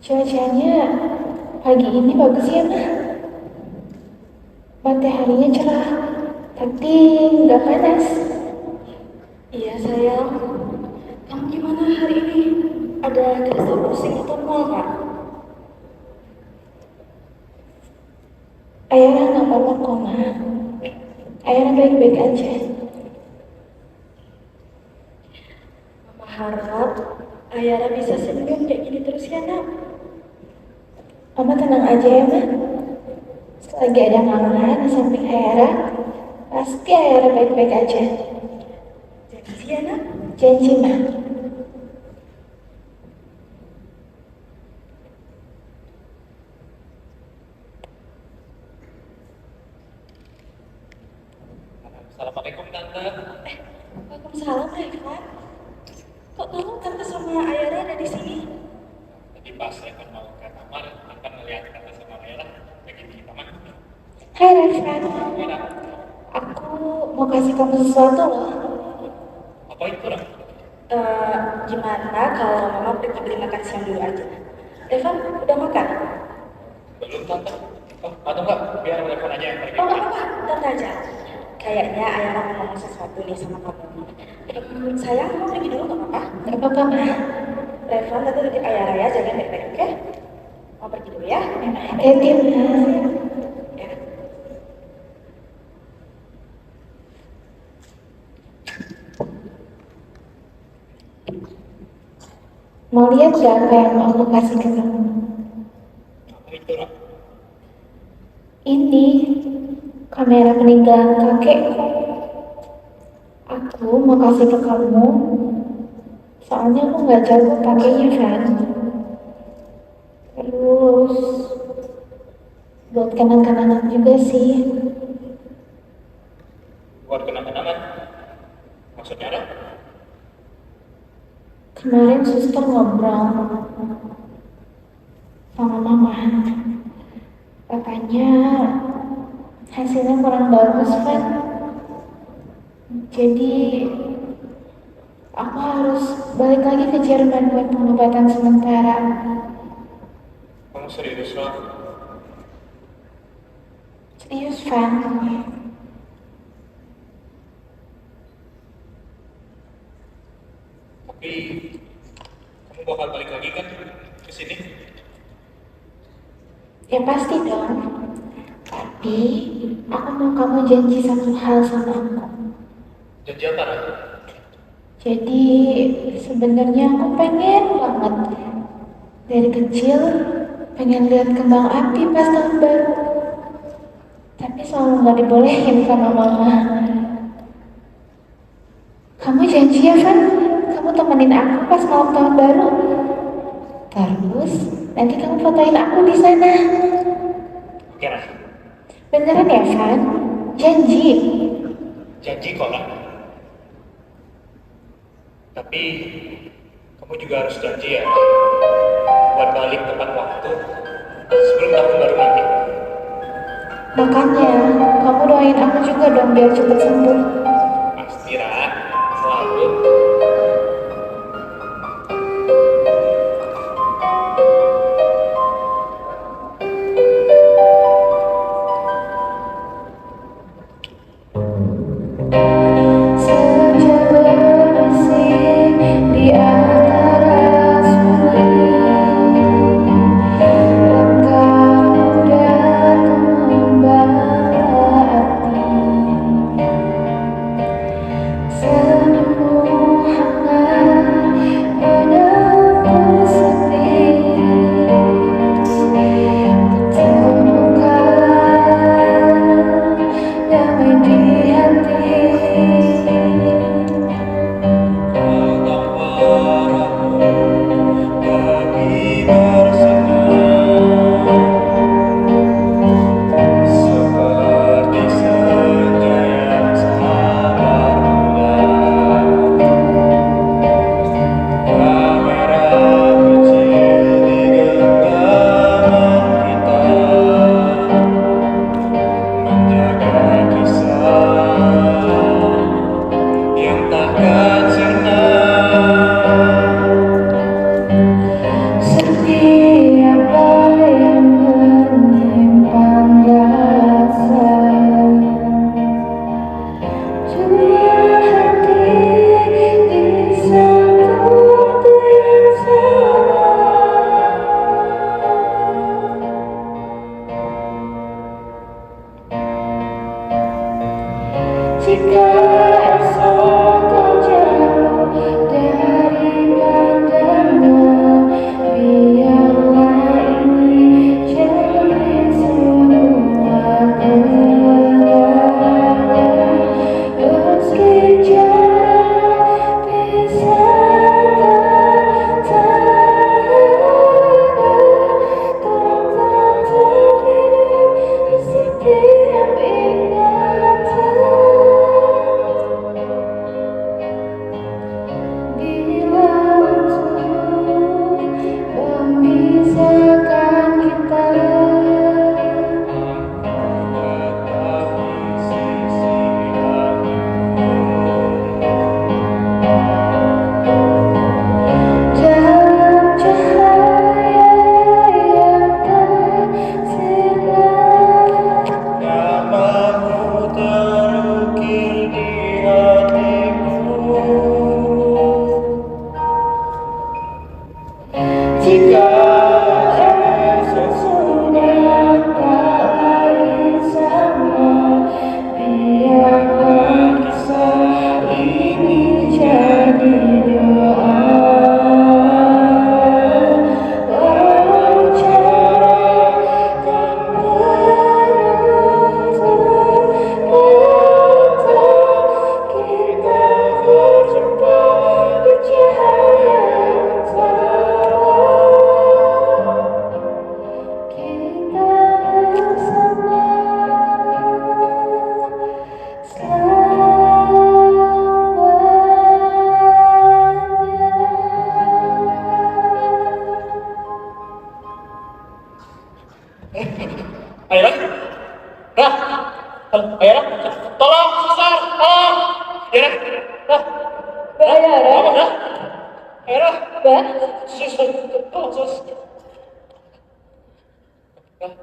cuacanya pagi ini bagus ya, Ma. Mataharinya cerah, tapi nggak panas. Iya sayang, kamu gimana hari ini? Ada kerasa pusing atau mual nggak? Ayara nggak apa-apa kok, Ma. Ayara baik-baik aja. Mama harap Ayara bisa senyum kayak gini terus ya nak. Mama tenang aja ya, Ma. Selagi ada Mama di samping Ayara, pasti Ayara baik-baik aja. Janji ya nak. Janji, Ma. Assalamualaikum Tante. Waalaikumsalam Revan. Kok kamu tante sama Ayara ada di sini? Tadi pas saya mau ke kamar, akan melihat Tante sama Ayala lagi di taman. Hai Refan, Gimana? aku mau kasih kamu sesuatu loh. Apa itu, Ram? Gimana kalau mama pergi beli makan siang dulu aja? Revan udah makan? Belum Tante. Oh, atau enggak? Biar Revan aja yang pergi. Oh nggak apa-apa, tante aja. Kayaknya Ayara mau ngomong sesuatu nih sama kamu. Sayang, kamu pergi dulu nggak apa-apa? Gak apa-apa, Ma. Revan, tante titip Ayara ya, jaga baik-baik, oke? Mau pergi dulu ya? Hati-hati, Ma. Ya. Mau lihat gak apa yang mau aku kasih ke kamu? Apa itu, Ram? Ini kamera peninggalan kakekku. Aku mau kasih ke kamu, soalnya aku nggak jago pakainya kan. Terus buat kenang-kenangan juga sih. Buat kenang-kenangan. Maksudnya, Ram? Kemarin suster ngobrol sama mama. Katanya hasilnya kurang bagus, Van. Jadi aku harus balik lagi ke Jerman buat pengobatan sementara. Kamu serius, Ram? Serius, Van. Tapi kamu bakal balik lagi kan ke sini? Ya pasti dong. Tapi aku mau kamu janji satu hal sama aku. Janji apa, Ram? Jadi sebenarnya aku pengen banget dari kecil pengen lihat kembang api pas tahun baru. Tapi selalu nggak dibolehin sama mama. Kamu janji ya, Van? Kamu temenin aku pas malam tahun baru. Terus nanti kamu fotoin aku di sana. Oke lah, Beneran ya, Van? Janji. janji kok lah. Tapi kamu juga harus janji ya, buat balik tepat waktu sebelum tahun baru nanti. Makanya kamu doain aku juga dong biar cepet sembuh. Pasti Ra, selalu. Senja berbisik di antara sungai. Langkahmu datang membawa arti. Senyummu hangat menembus sepi. Temukan damai di hati. Pergi bersenang seperti senja yang sabar bulan. Kamera kecil di genggaman kita menjaga kisah yang takkan sirna. Siapa yang menyimpan rasa dua hati di satu waktu yang sama. Jika esok kau jauh dari pandangan, biarlah ini jadi semua kenangan. Meski jarak pisahkan tak ada, tetap terhidup di setiap ingatan. Bila waktu memisahkan kita, Tetap di sisi hatiku. dalam cahaya yang tak sirna. Namamu terukir di hatiku. Jika esok sudah tak lagi sama, biarlah kisah ini jadi doa. Walau jarak tak menutup mata, kita berjumpa di cahaya yang sama. Kita bersama selamanya. Ayo lagi. Rah. Ayo Rah. Tolong, susar. Tolong. Ya Rah. Rah. Bahaya, Ra. Apa Rah? Ayo Rah. Bah, Susar. Tolong, sus. Rah.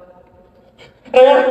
Rah.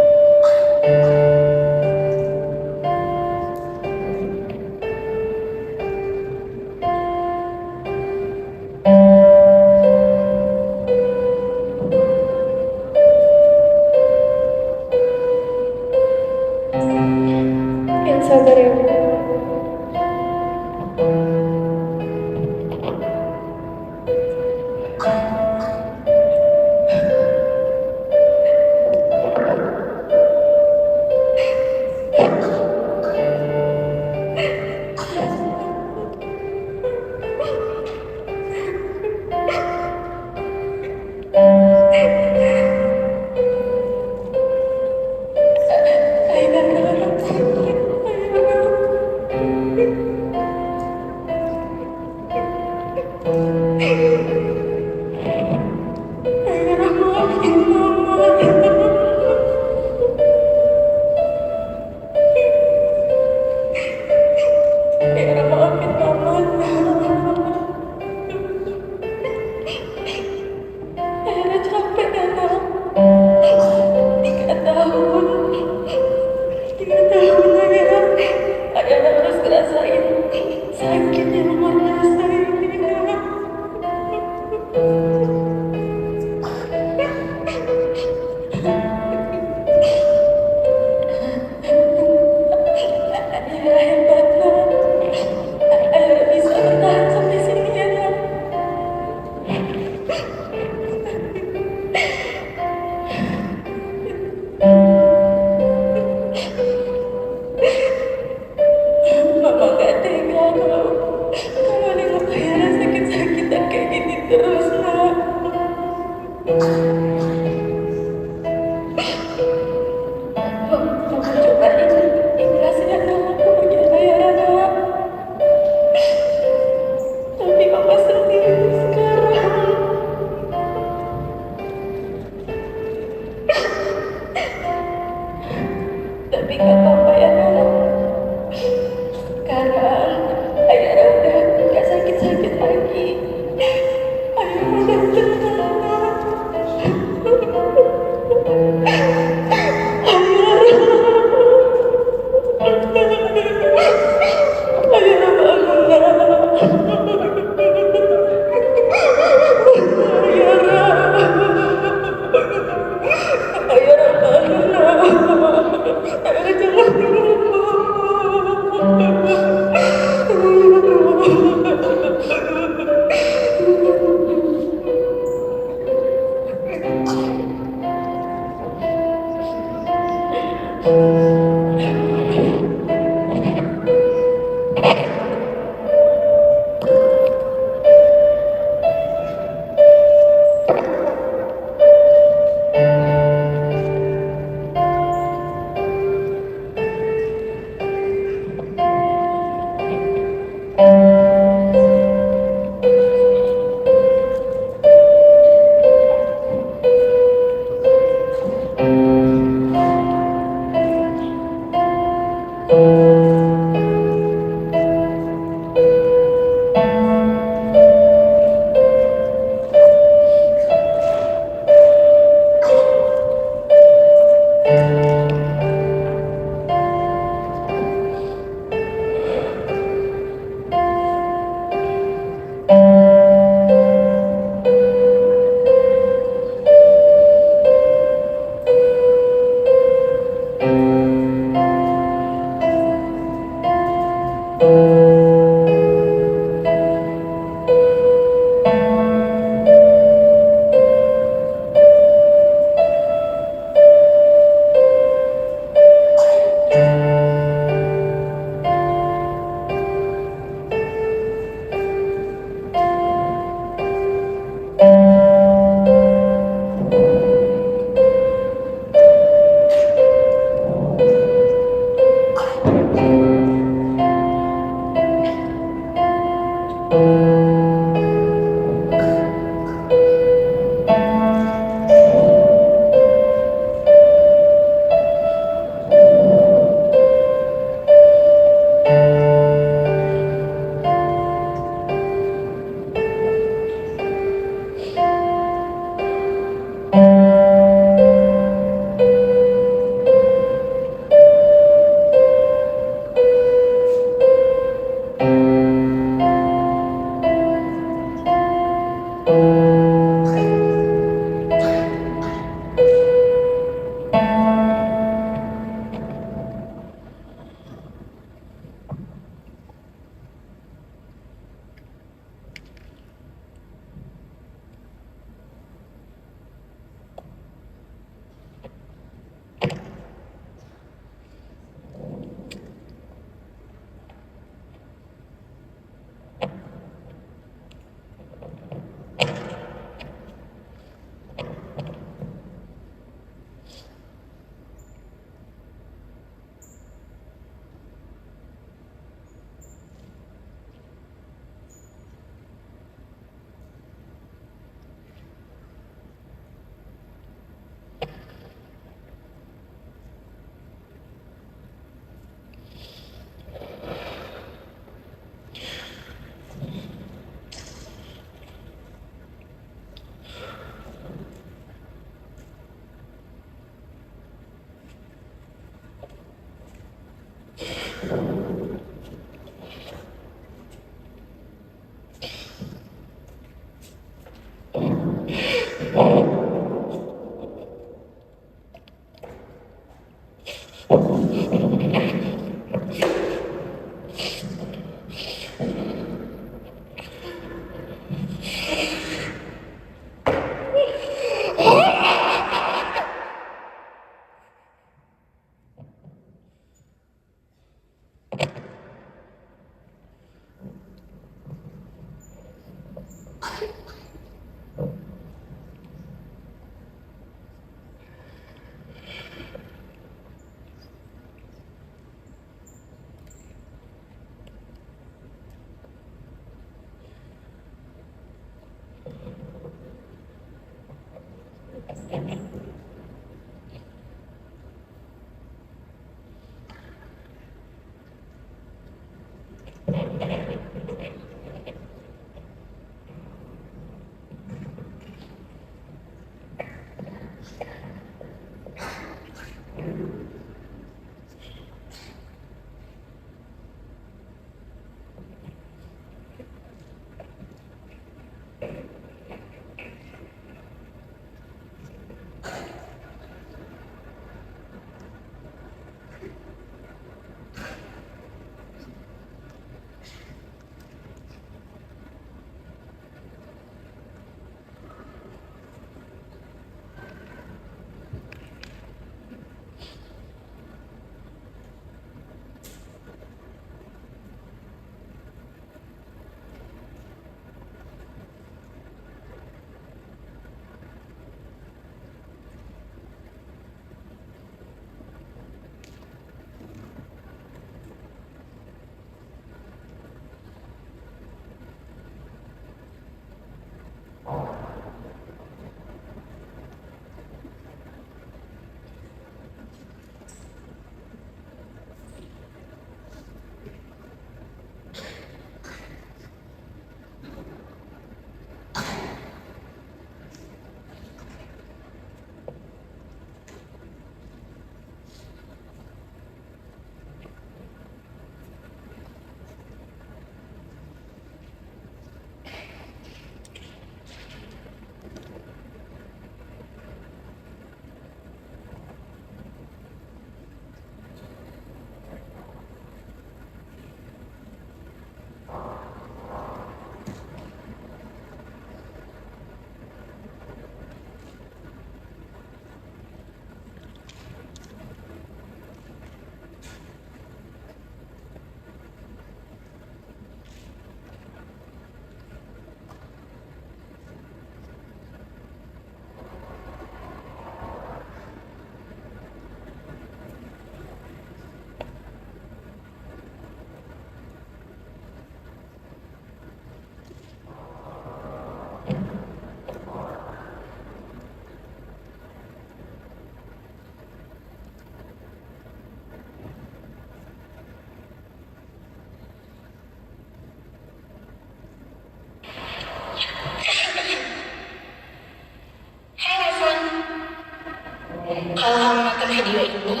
Kalau kamu nonton video ini,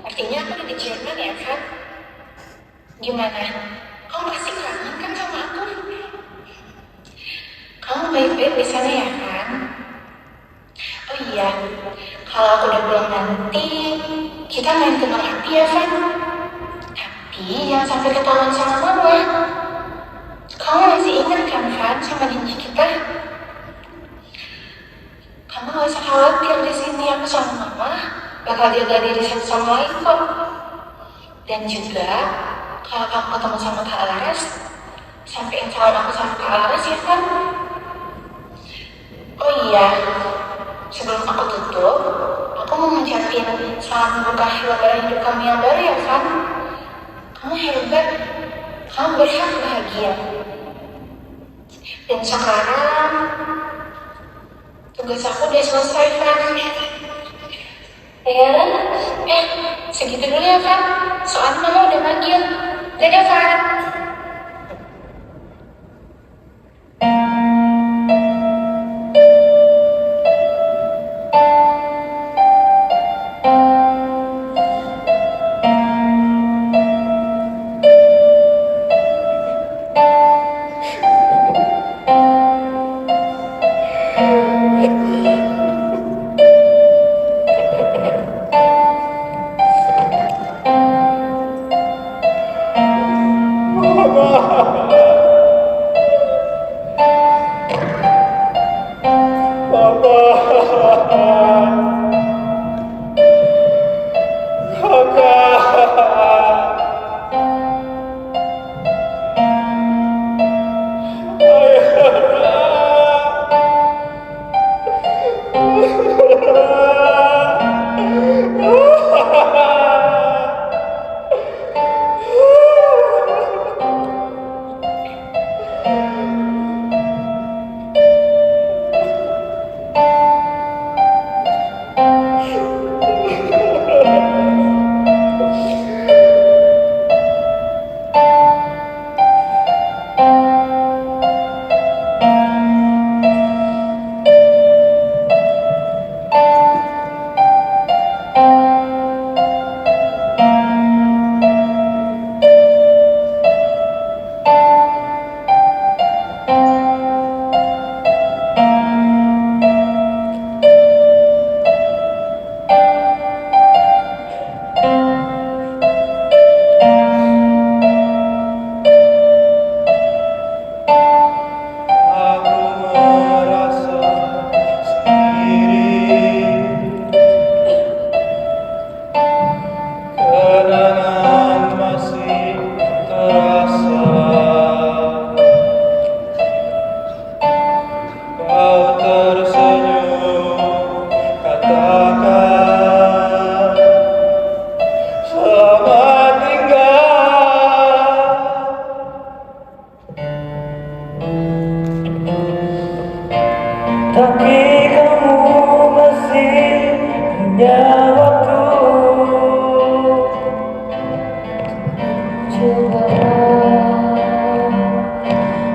artinya aku udah di Jerman ya kan? Gimana? Kamu pasti kangen kan sama aku? Kamu baik-baik di sana ya kan? Oh iya, kalau aku udah pulang nanti, kita main kembang api ya Van? Tapi jangan sampai ketahuan sama mama. Kamu masih ingat kan Van sama janji kita? Kamu gak usah khawatir di sini, aku sama mama bakal jaga diri satu sama lain kok. Dan juga kalau kamu ketemu sama Kak Laras, sampein salam aku sama Kak Laras ya kan? Oh iya, sebelum aku tutup, aku mau ngucapin selamat berkah lembaran hidup kamu yang baru ya kan? Kamu hebat, kamu berhak bahagia. Dan sekarang tugas aku udah selesai, Van. Ya, segitu dulu ya, Van. Soalnya mama udah manggil. Dadah, Van. Tapi kamu masih punya waktu. Coba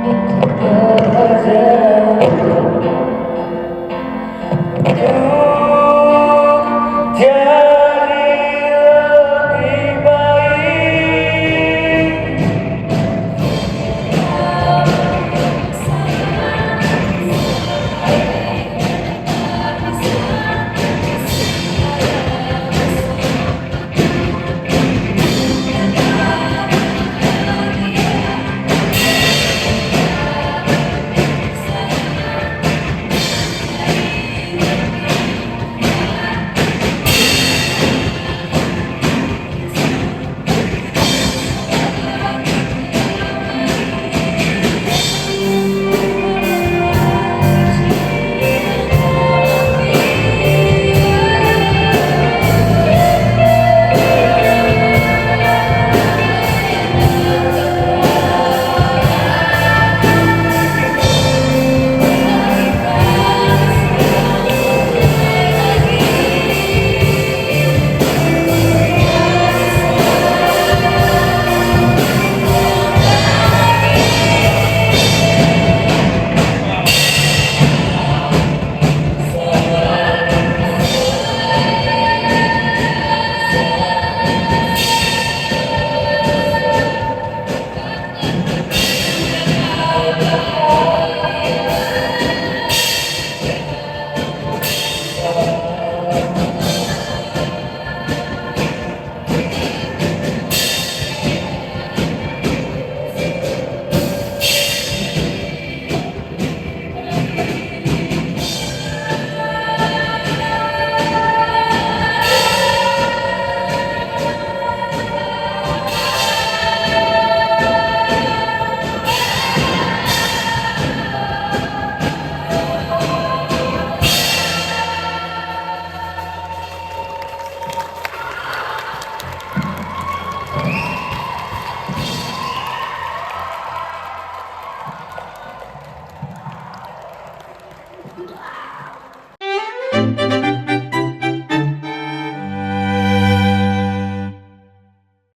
untuk belajar.